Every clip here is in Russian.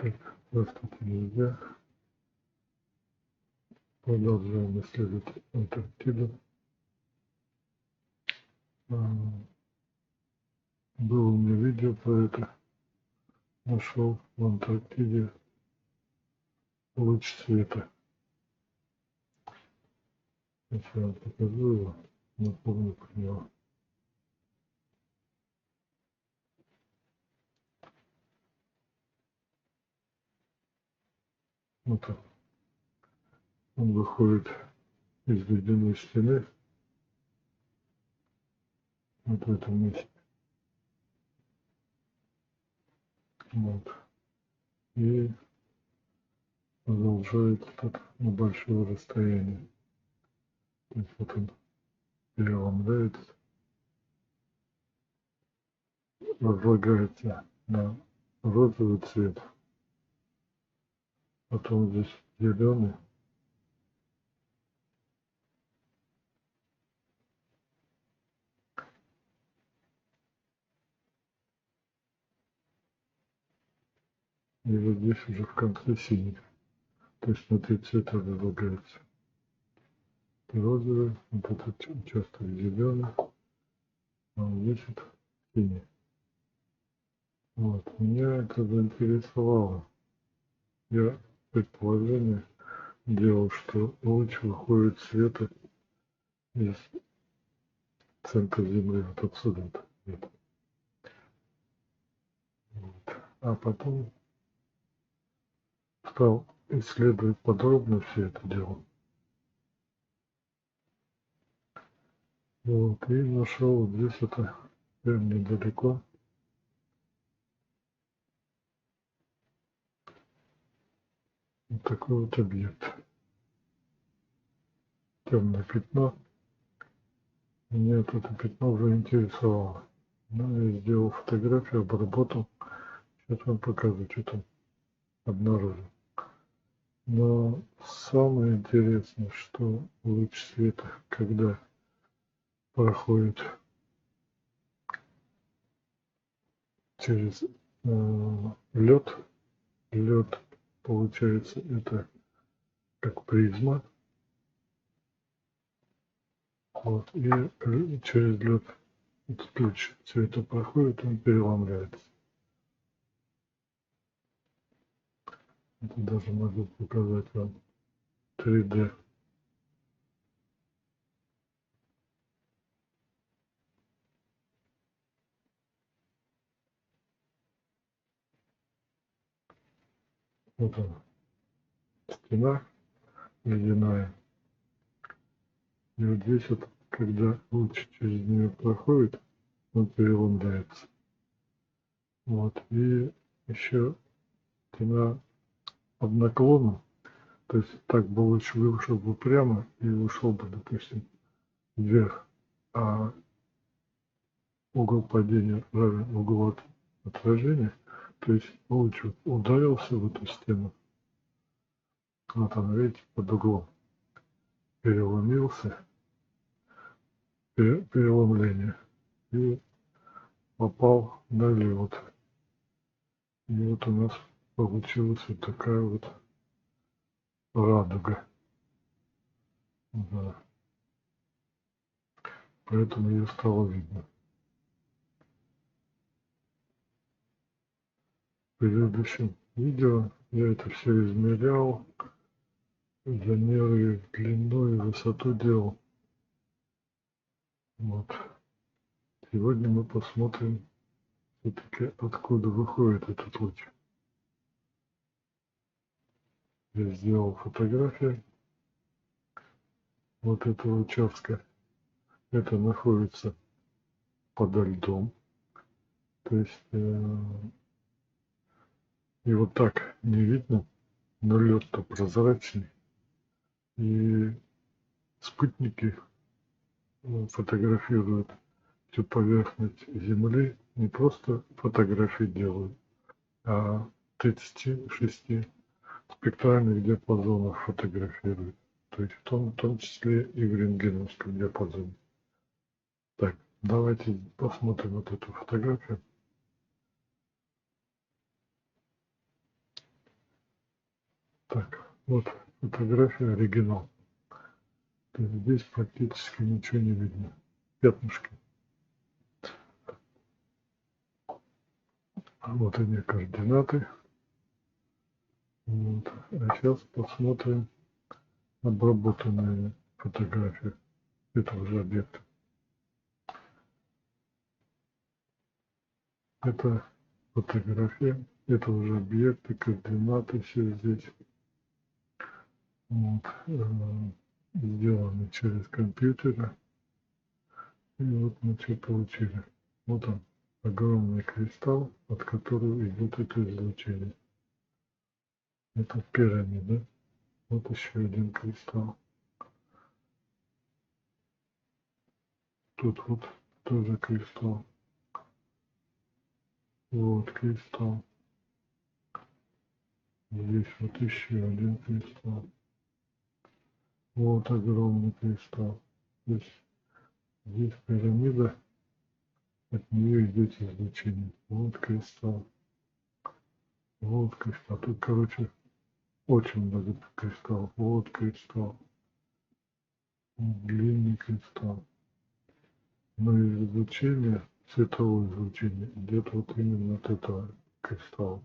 Так, здравствуйте, друзья. Продолжаем исследовать Антарктиду. Было у меня видео про это. Нашел в Антарктиде луч света. Сейчас я вам покажу его, напомню про него. Вот он выходит из ледяной стены. Вот в этом месте. Вот. И продолжает тут на большое расстояние. То есть вот он переломляется, разлагается на розовый цвет. Потом здесь зеленый. И вот здесь уже в конце синий. То есть на 3 цвета разлагается. Розовый, вот этот участок зеленый, а вот здесь вот синий. Вот. Меня это заинтересовало. Я предположение делал, что луч выходит света из центра Земли, вот отсюда. Вот. Вот. А потом стал исследовать подробно все это дело. Вот. И нашел вот здесь это прям недалеко. Вот такой вот объект. Темное пятно. Меня это пятно уже интересовало. Ну, я сделал фотографию, обработал. Сейчас вам показываю, что там обнаружил. Но самое интересное, что луч света, когда проходит через лед, лед получается это как призма. Вот, и через лед этот луч света проходит, он переломляется. Это даже могу показать вам 3D. Вот она, стена ледяная. И вот здесь вот, когда луч через нее проходит, он переломляется. Вот. И еще стена под наклоном, то есть так бы луч вышел бы прямо и ушел бы, допустим, вверх, а угол падения равен углу отражения, то есть луч ударился в эту стену, вот он, видите, под углом переломился, переломление, и попал на лед. И вот у нас получилась вот такая вот радуга. Да. Поэтому ее стало видно. В предыдущем видео я это все измерял, замеры, длину и высоту делал. Вот. Сегодня мы посмотрим все-таки, откуда выходит этот луч. Я сделал фотографию вот этого участка. Это находится подо льдом. То есть его так не видно, но лед-то прозрачный. И спутники фотографируют всю поверхность Земли, не просто фотографии делают, а 36 спектральных диапазонов фотографируют. То есть в том числе и в рентгеновском диапазоне. Так, давайте посмотрим вот эту фотографию. Так, вот фотография оригинал. То есть здесь практически ничего не видно. Пятнышки. Вот они координаты. Вот. А сейчас посмотрим обработанные фотографии этого же объекта. Это фотография этого же объекта, координаты все здесь. Вот. Сделаны через компьютер. И вот мы что получили. Вот он, огромный кристалл, от которого идет это излучение. Это пирамида. Вот еще один кристалл. Тут вот тоже кристалл. Вот кристалл. Здесь вот еще один кристалл. Вот огромный кристалл. Здесь пирамида, от нее идет излучение. Вот кристалл. Вот кристалл. Тут, короче, очень много кристаллов. Вот кристалл. Длинный кристалл. Но излучение, световое излучение, идет вот именно от этого кристалла.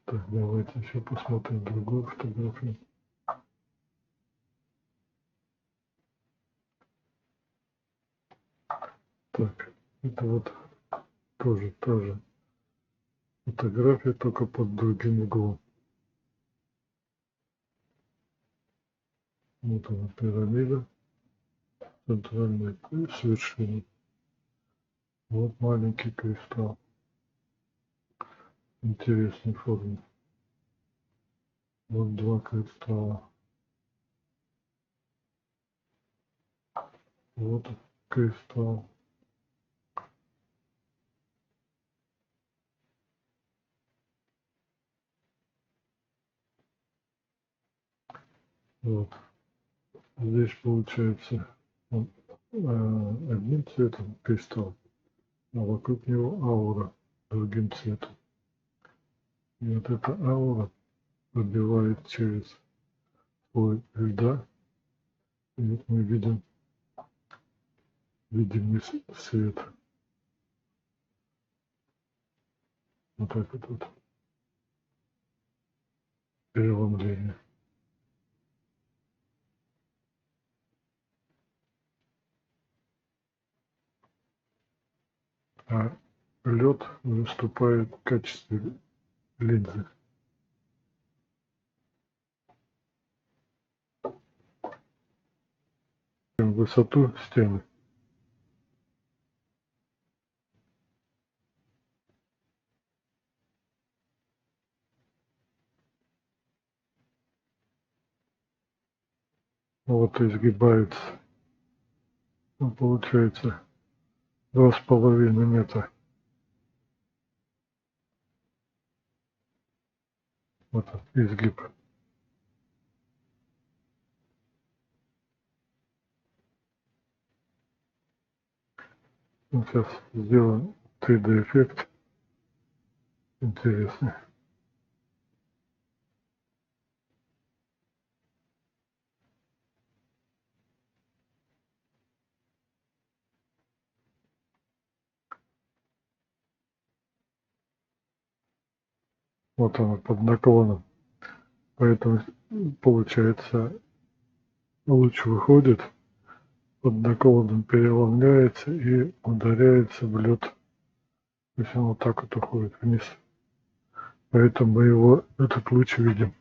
Так, давайте еще посмотрим другую фотографию. Так, это вот тоже та же фотография, только под другим углом. Вот она пирамида, центральная с вершиной. Вот маленький кристалл интересной формы. Вот два кристалла. Вот кристалл. Вот. Здесь получается он, одним цветом кристалл, а вокруг него аура другим цветом. И вот эта аура пробивает через слой льда. И вот мы видим видимый свет. Вот так вот преломление. А лед выступает в качестве линзы. Высоту стены. Вот изгибается. Ну, получается 2,5 метра. Вот он, изгиб. Ну, сейчас сделаем 3D эффект. Интересный. Вот оно под наклоном. Поэтому получается луч выходит, под наклоном переломляется и ударяется в лед. То есть он вот так вот уходит вниз. Поэтому мы его, этот луч видим.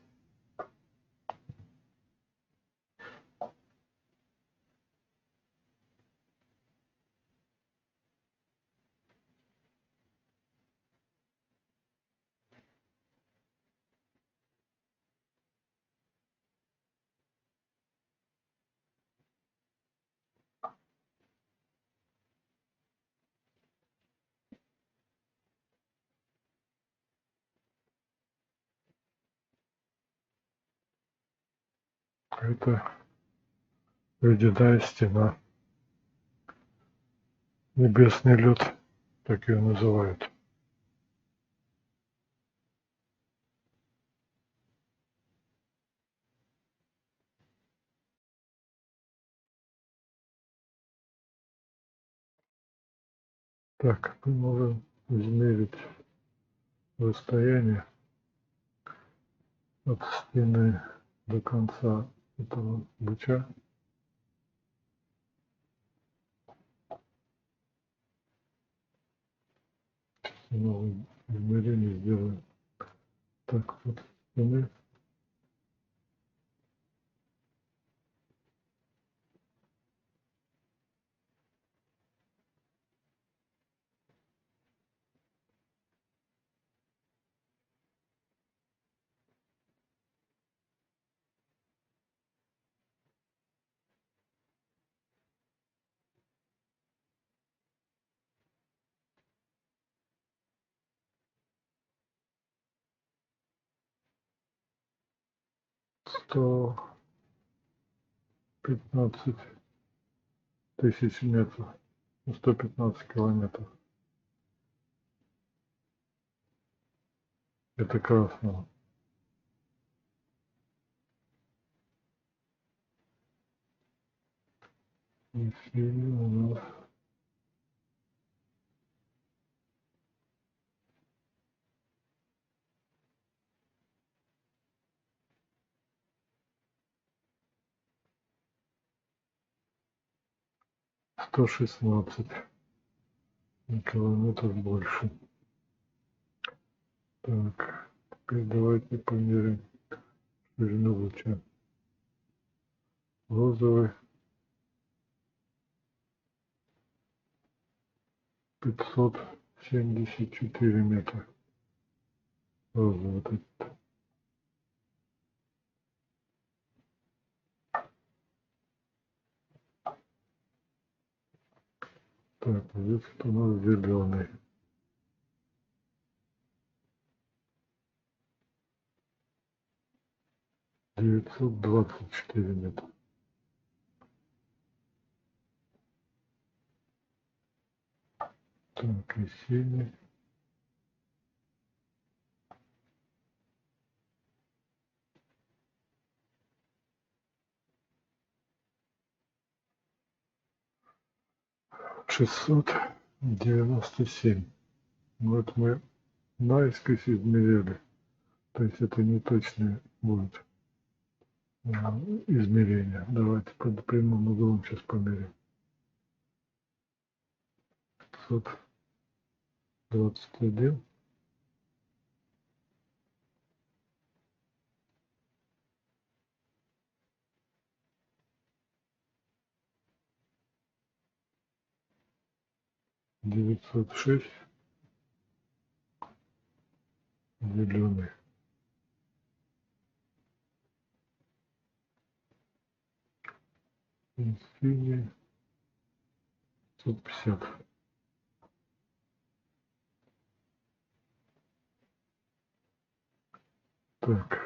Это ледяная стена. Небесный лед, так ее называют. Так, мы можем измерить расстояние от стены до конца этого быча. Новое измерение сделаем. Так, вот стены. Сто 15 тысяч метров, 115 километров. Это красного. И синий у нас 116 километров больше. Так, теперь давайте померим ширину луча. Розовый 574 метра. Розовый вот этот. Так, здесь у нас зеленый. 924 метра. Так, и синий. 697. Вот мы наискось измеряли. То есть это не точные будут измерения. Давайте под прямым углом сейчас померим. 521. Девятьсот шесть. Зеленый. И синий. 550. Так.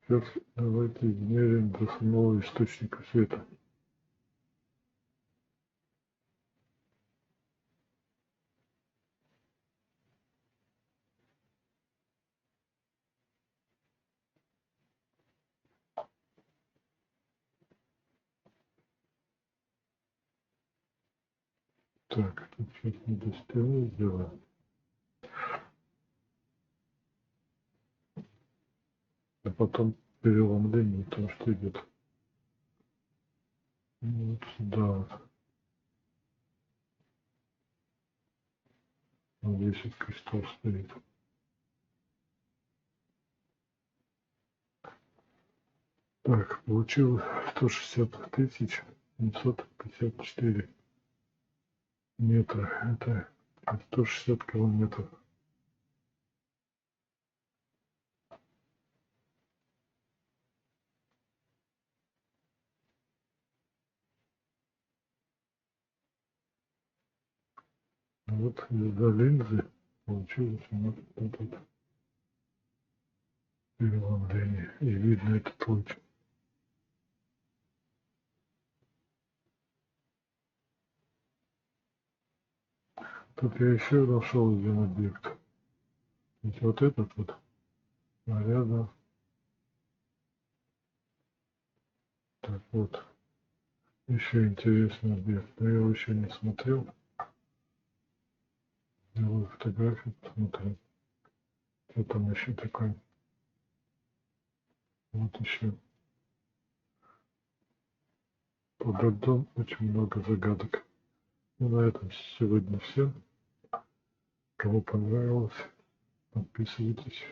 Сейчас давайте измерим до самого источника света. Так, тут сейчас мы до стены сделаем. А потом переломление, потому что идет вот сюда вот. Вот здесь вот кристалл стоит. Так, получил 160 тысяч 754 метра. Это 160 километров. Вот из-за линзы получилось у нас вот это переломление. И видно этот луч. Тут я еще нашел один объект. Ведь вот этот вот, а рядом. Так вот, еще интересный объект, но я его еще не смотрел. Делаю фотографию, посмотрю. Что там еще такое? Вот еще. Под Гордон очень много загадок. Ну, на этом сегодня все. Кому понравилось, подписывайтесь.